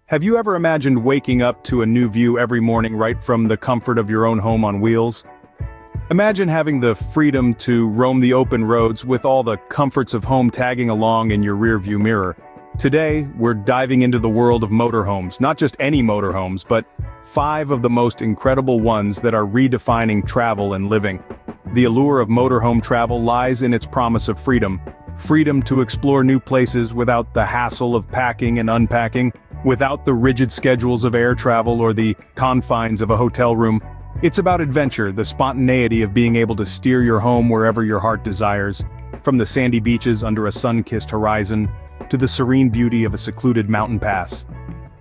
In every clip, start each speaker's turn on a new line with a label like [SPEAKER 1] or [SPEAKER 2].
[SPEAKER 1] Have you ever imagined waking up to a new view every morning right from the comfort of your own home on wheels? Imagine having the freedom to roam the open roads with all the comforts of home tagging along in your rearview mirror. Today, we're diving into the world of motorhomes, not just any motorhomes, but 5 of the most incredible ones that are redefining travel and living. The allure of motorhome travel lies in its promise of freedom. Freedom to explore new places without the hassle of packing and unpacking, without the rigid schedules of air travel or the confines of a hotel room. It's about adventure, the spontaneity of being able to steer your home wherever your heart desires, from the sandy beaches under a sun-kissed horizon, to the serene beauty of a secluded mountain pass.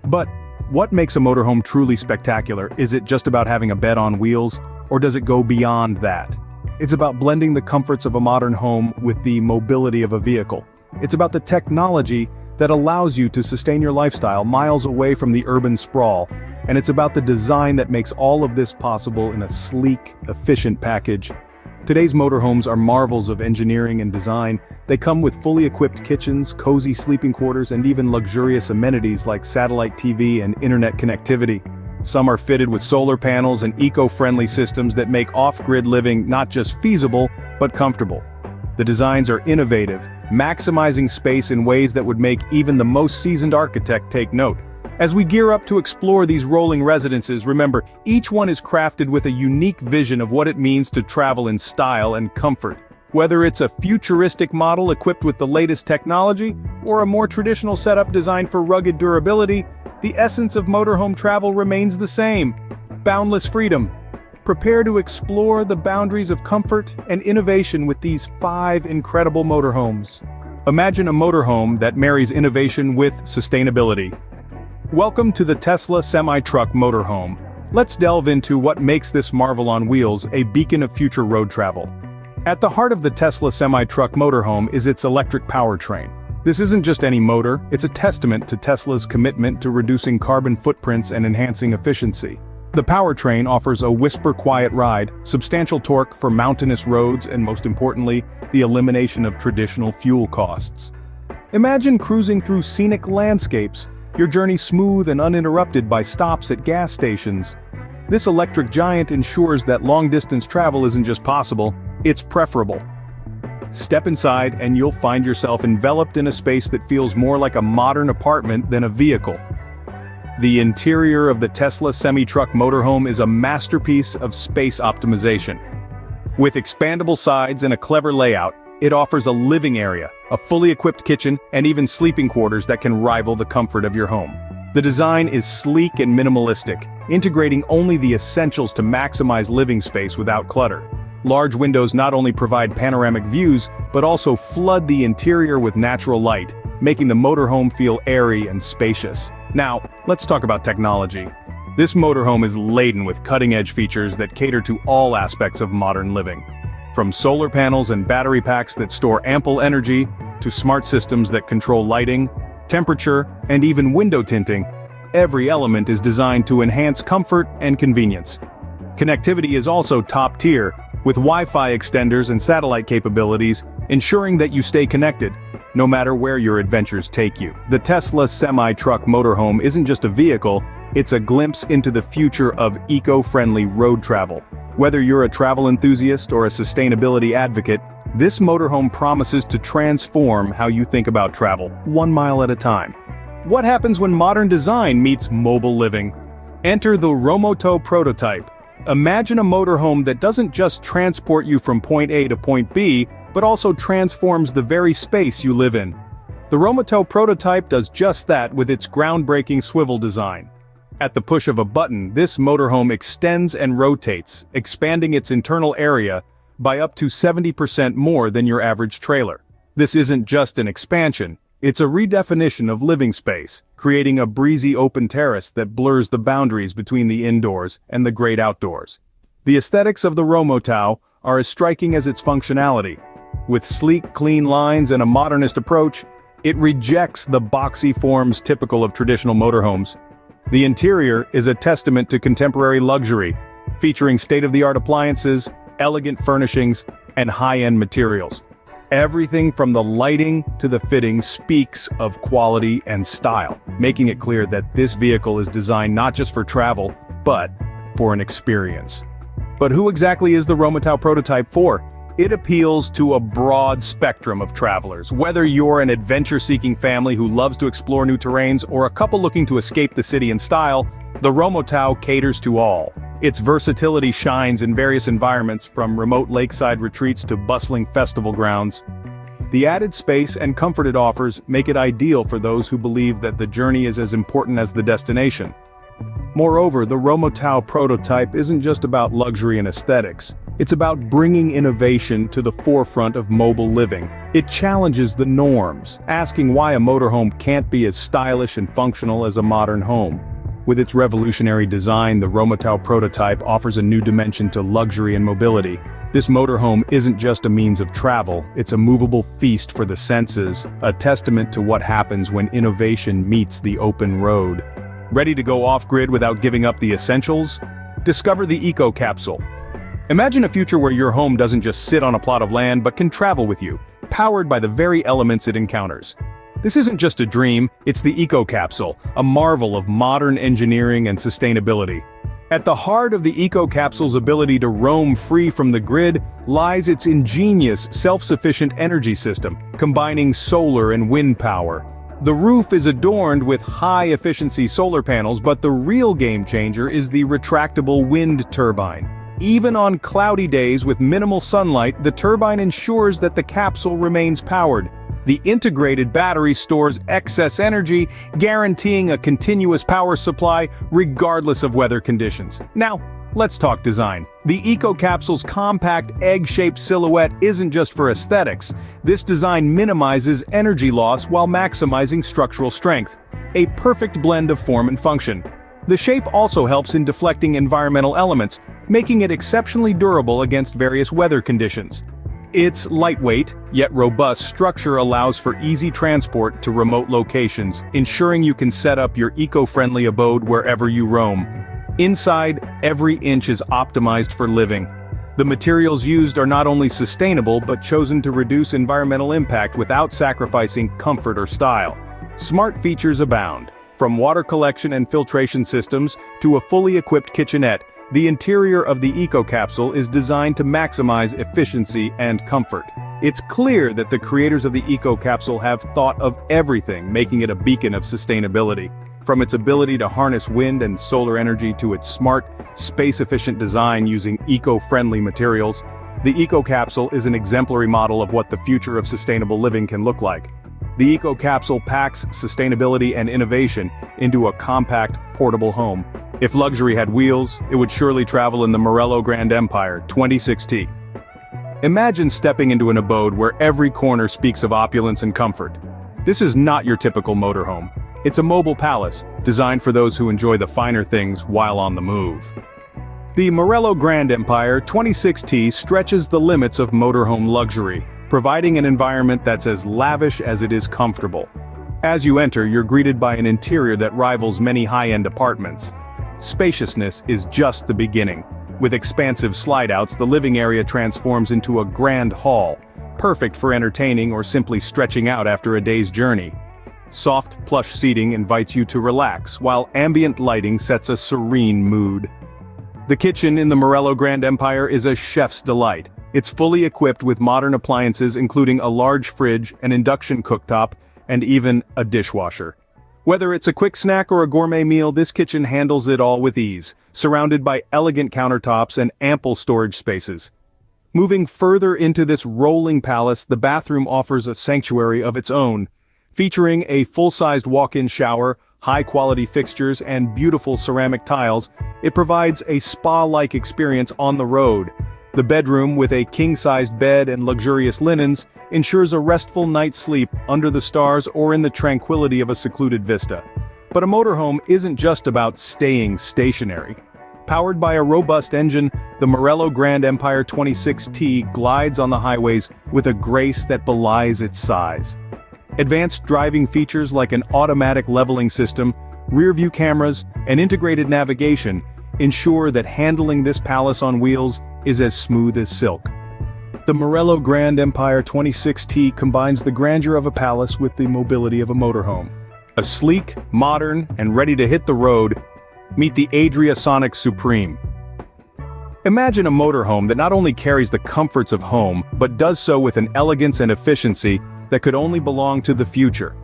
[SPEAKER 1] But what makes a motorhome truly spectacular? Is it just about having a bed on wheels, or does it go beyond that? It's about blending the comforts of a modern home with the mobility of a vehicle. It's about the technology that allows you to sustain your lifestyle miles away from the urban sprawl, and it's about the design that makes all of this possible in a sleek, efficient package. Today's motorhomes are marvels of engineering and design. They come with fully equipped kitchens, cozy sleeping quarters, and even luxurious amenities like satellite TV and internet connectivity. Some are fitted with solar panels and eco-friendly systems that make off-grid living not just feasible, but comfortable. The designs are innovative, maximizing space in ways that would make even the most seasoned architect take note. As we gear up to explore these rolling residences, remember, each one is crafted with a unique vision of what it means to travel in style and comfort. Whether it's a futuristic model equipped with the latest technology, or a more traditional setup designed for rugged durability, the essence of motorhome travel remains the same: boundless freedom. Prepare to explore the boundaries of comfort and innovation with these 5 incredible motorhomes. Imagine a motorhome that marries innovation with sustainability. Welcome to the Tesla semi-truck motorhome. Let's delve into what makes this marvel on wheels a beacon of future road travel. At the heart of the Tesla semi-truck motorhome is its electric powertrain. This isn't just any motor, it's a testament to Tesla's commitment to reducing carbon footprints and enhancing efficiency. The powertrain offers a whisper-quiet ride, substantial torque for mountainous roads, and most importantly, the elimination of traditional fuel costs. Imagine cruising through scenic landscapes, your journey smooth and uninterrupted by stops at gas stations. This electric giant ensures that long-distance travel isn't just possible, it's preferable. Step inside and you'll find yourself enveloped in a space that feels more like a modern apartment than a vehicle. The interior of the Tesla semi-truck motorhome is a masterpiece of space optimization. With expandable sides and a clever layout, it offers a living area, a fully equipped kitchen, and even sleeping quarters that can rival the comfort of your home. The design is sleek and minimalistic, integrating only the essentials to maximize living space without clutter. Large windows not only provide panoramic views, but also flood the interior with natural light, making the motorhome feel airy and spacious. Now, let's talk about technology. This motorhome is laden with cutting-edge features that cater to all aspects of modern living. From solar panels and battery packs that store ample energy, to smart systems that control lighting, temperature, and even window tinting, every element is designed to enhance comfort and convenience. Connectivity is also top-tier, with Wi-Fi extenders and satellite capabilities, ensuring that you stay connected, no matter where your adventures take you. The Tesla semi-truck motorhome isn't just a vehicle, it's a glimpse into the future of eco-friendly road travel. Whether you're a travel enthusiast or a sustainability advocate, this motorhome promises to transform how you think about travel, 1 mile at a time. What happens when modern design meets mobile living? Enter the Romotow Prototype. Imagine a motorhome that doesn't just transport you from point A to point B, but also transforms the very space you live in. The Romotow Prototype does just that with its groundbreaking swivel design. At the push of a button, this motorhome extends and rotates, expanding its internal area by up to 70% more than your average trailer. This isn't just an expansion, it's a redefinition of living space, creating a breezy open terrace that blurs the boundaries between the indoors and the great outdoors. The aesthetics of the Romotow are as striking as its functionality. With sleek, clean lines and a modernist approach, it rejects the boxy forms typical of traditional motorhomes. The interior is a testament to contemporary luxury, featuring state-of-the-art appliances, elegant furnishings, and high-end materials. Everything from the lighting to the fitting speaks of quality and style, making it clear that this vehicle is designed not just for travel, but for an experience. But who exactly is the Romotow Prototype for? It appeals to a broad spectrum of travelers. Whether you're an adventure-seeking family who loves to explore new terrains or a couple looking to escape the city in style, the Romotow caters to all. Its versatility shines in various environments, from remote lakeside retreats to bustling festival grounds. The added space and comfort it offers make it ideal for those who believe that the journey is as important as the destination. Moreover, the Romotow Prototype isn't just about luxury and aesthetics. It's about bringing innovation to the forefront of mobile living. It challenges the norms, asking why a motorhome can't be as stylish and functional as a modern home. With its revolutionary design, the Romotow Prototype offers a new dimension to luxury and mobility. This motorhome isn't just a means of travel, it's a movable feast for the senses, a testament to what happens when innovation meets the open road. Ready to go off-grid without giving up the essentials? Discover the Ecocapsule. Imagine a future where your home doesn't just sit on a plot of land but can travel with you, powered by the very elements it encounters. This isn't just a dream, it's the Ecocapsule, a marvel of modern engineering and sustainability. At the heart of the Ecocapsule's ability to roam free from the grid lies its ingenious, self-sufficient energy system, combining solar and wind power. The roof is adorned with high-efficiency solar panels, but the real game-changer is the retractable wind turbine. Even on cloudy days with minimal sunlight, the turbine ensures that the capsule remains powered. The integrated battery stores excess energy, guaranteeing a continuous power supply regardless of weather conditions. Now, let's talk design. The Ecocapsule's compact egg-shaped silhouette isn't just for aesthetics. This design minimizes energy loss while maximizing structural strength. A perfect blend of form and function. The shape also helps in deflecting environmental elements, making it exceptionally durable against various weather conditions. Its lightweight, yet robust structure allows for easy transport to remote locations, ensuring you can set up your eco-friendly abode wherever you roam. Inside, every inch is optimized for living. The materials used are not only sustainable but chosen to reduce environmental impact without sacrificing comfort or style. Smart features abound. From water collection and filtration systems to a fully equipped kitchenette, the interior of the Ecocapsule is designed to maximize efficiency and comfort. It's clear that the creators of the Ecocapsule have thought of everything, making it a beacon of sustainability. From its ability to harness wind and solar energy to its smart, space-efficient design using eco-friendly materials, the Ecocapsule is an exemplary model of what the future of sustainable living can look like. The Ecocapsule packs sustainability and innovation into a compact, portable home. If luxury had wheels, it would surely travel in the Morello Grand Empire 26T. Imagine stepping into an abode where every corner speaks of opulence and comfort. This is not your typical motorhome. It's a mobile palace, designed for those who enjoy the finer things while on the move. The Morello Grand Empire 26T stretches the limits of motorhome luxury, providing an environment that's as lavish as it is comfortable. As you enter, you're greeted by an interior that rivals many high-end apartments. Spaciousness is just the beginning. With expansive slide-outs, the living area transforms into a grand hall, perfect for entertaining or simply stretching out after a day's journey. Soft, plush seating invites you to relax, while ambient lighting sets a serene mood. The kitchen in the Morello Grand Empire is a chef's delight. It's fully equipped with modern appliances including a large fridge, an induction cooktop, and even a dishwasher. Whether it's a quick snack or a gourmet meal, this kitchen handles it all with ease, surrounded by elegant countertops and ample storage spaces. Moving further into this rolling palace, the bathroom offers a sanctuary of its own. Featuring a full-sized walk-in shower, high-quality fixtures, and beautiful ceramic tiles, it provides a spa-like experience on the road. The bedroom, with a king-sized bed and luxurious linens, ensures a restful night's sleep under the stars or in the tranquility of a secluded vista. But a motorhome isn't just about staying stationary. Powered by a robust engine, the Morello Grand Empire 26T glides on the highways with a grace that belies its size. Advanced driving features like an automatic leveling system, rear-view cameras, and integrated navigation ensure that handling this palace on wheels is as smooth as silk. The Morello Grand Empire 26T combines the grandeur of a palace with the mobility of a motorhome. A sleek, modern, and ready to hit the road, meet the Adria Supreme. Imagine a motorhome that not only carries the comforts of home, but does so with an elegance and efficiency that could only belong to the future.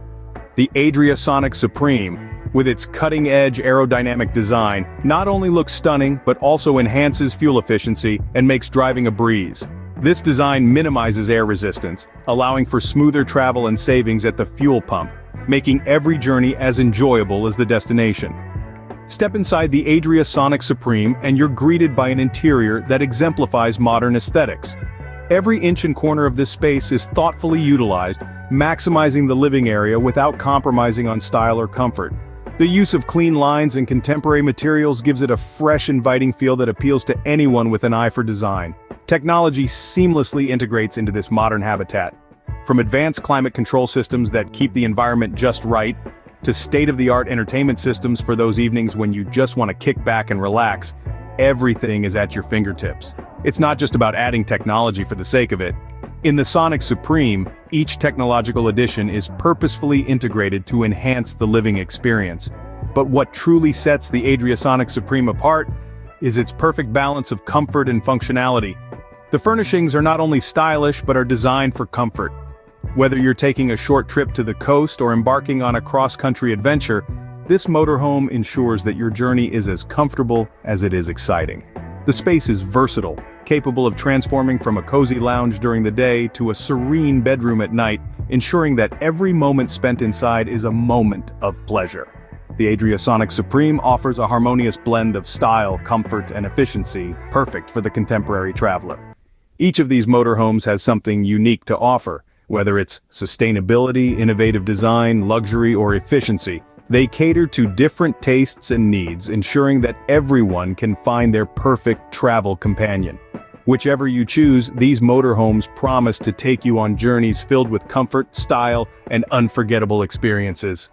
[SPEAKER 1] The Adria Supreme, with its cutting-edge aerodynamic design, not only looks stunning but also enhances fuel efficiency and makes driving a breeze. This design minimizes air resistance, allowing for smoother travel and savings at the fuel pump, making every journey as enjoyable as the destination. Step inside the Adria Supreme and you're greeted by an interior that exemplifies modern aesthetics. Every inch and corner of this space is thoughtfully utilized, maximizing the living area without compromising on style or comfort. The use of clean lines and contemporary materials gives it a fresh, inviting feel that appeals to anyone with an eye for design. Technology seamlessly integrates into this modern habitat. From advanced climate control systems that keep the environment just right, to state-of-the-art entertainment systems for those evenings when you just want to kick back and relax, everything is at your fingertips. It's not just about adding technology for the sake of it. In the Sonic Supreme, each technological addition is purposefully integrated to enhance the living experience. But what truly sets the Adria Supreme apart is its perfect balance of comfort and functionality. The furnishings are not only stylish but are designed for comfort. Whether you're taking a short trip to the coast or embarking on a cross-country adventure, this motorhome ensures that your journey is as comfortable as it is exciting. The space is versatile, capable of transforming from a cozy lounge during the day to a serene bedroom at night, ensuring that every moment spent inside is a moment of pleasure. The Adria Supreme offers a harmonious blend of style, comfort, and efficiency, perfect for the contemporary traveler. Each of these motorhomes has something unique to offer, whether it's sustainability, innovative design, luxury, or efficiency. They cater to different tastes and needs, ensuring that everyone can find their perfect travel companion. Whichever you choose, these motorhomes promise to take you on journeys filled with comfort, style, and unforgettable experiences.